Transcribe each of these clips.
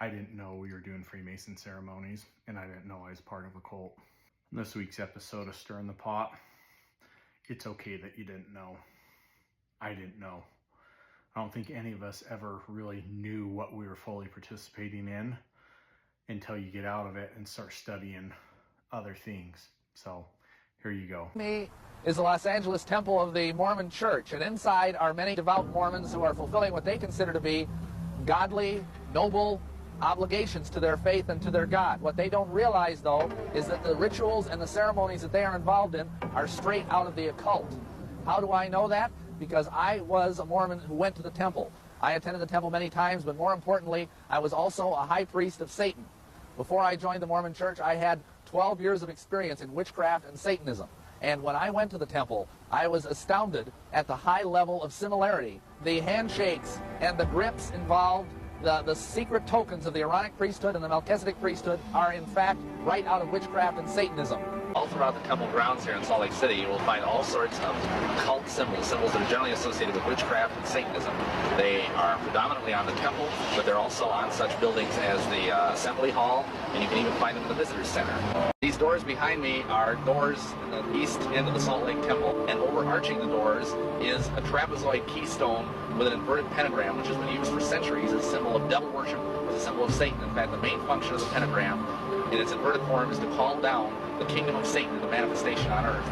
I didn't know we were doing Freemason ceremonies, and I didn't know I was part of a cult. In this week's episode of Stirring the Pot, it's okay that you didn't know. I didn't know. I don't think any of us ever really knew what we were fully participating in until you get out of it and start studying other things. So here you go. Me is the Los Angeles Temple of the Mormon Church, and inside are many devout Mormons who are fulfilling what they consider to be godly, noble obligations to their faith and to their God. What they don't realize, though, is that the rituals and the ceremonies that they are involved in are straight out of the occult. How do I know that? Because I was a Mormon who went to the temple. I attended the temple many times, but more importantly, I was also a high priest of Satan. Before I joined the Mormon Church, I had 12 years of experience in witchcraft and Satanism. And when I went to the temple, I was astounded at the high level of similarity. The handshakes and the grips involved, the secret tokens of the Aaronic priesthood and the Melchizedek priesthood are in fact right out of witchcraft and Satanism. All throughout the temple grounds here in Salt Lake City, you will find all sorts of cult symbols that are generally associated with witchcraft and Satanism. They are predominantly on the temple, but they're also on such buildings as the Assembly Hall, and you can even find them in the Visitor Center. These doors behind me are doors in the east end of the Salt Lake Temple, and overarching the doors is a trapezoid keystone with an inverted pentagram, which has been used for centuries as a symbol of devil worship, as a symbol of Satan. In fact, the main function of the pentagram in its inverted form is to call down the kingdom of Satan into manifestation on earth.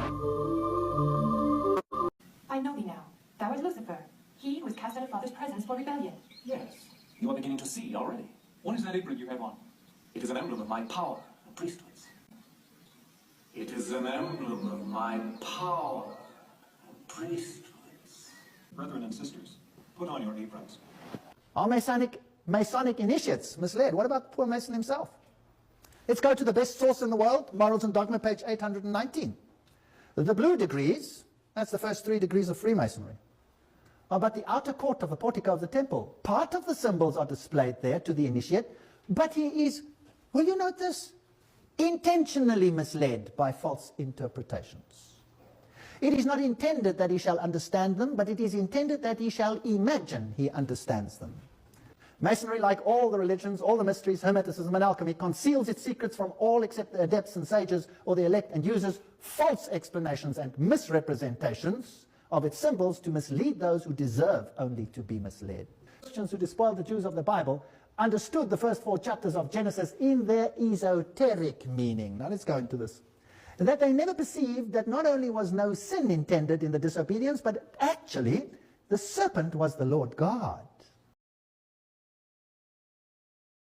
I know thee now. Thou art Lucifer, he who was cast out of Father's presence for rebellion. Yes, you are beginning to see already. What is that apron you have on? It is an emblem of my power and priesthoods. It is an emblem of my power and priesthoods. Brethren and sisters, put on your aprons. Are Masonic initiates misled? What about poor Mason himself? Let's go to the best source in the world, Morals and Dogma, page 819. The blue degrees, that's the first 3 degrees of Freemasonry, are but the outer court of the portico of the temple. Part of the symbols are displayed there to the initiate, but he is, will you note this, intentionally misled by false interpretations. It is not intended that he shall understand them, but it is intended that he shall imagine he understands them. Masonry, like all the religions, all the mysteries, Hermeticism and alchemy, conceals its secrets from all except the adepts and sages or the elect, and uses false explanations and misrepresentations of its symbols to mislead those who deserve only to be misled. Christians who despoiled the Jews of the Bible understood the first 4 chapters of Genesis in their esoteric meaning. Now let's go into this. That they never perceived that not only was no sin intended in the disobedience, but actually the serpent was the Lord God.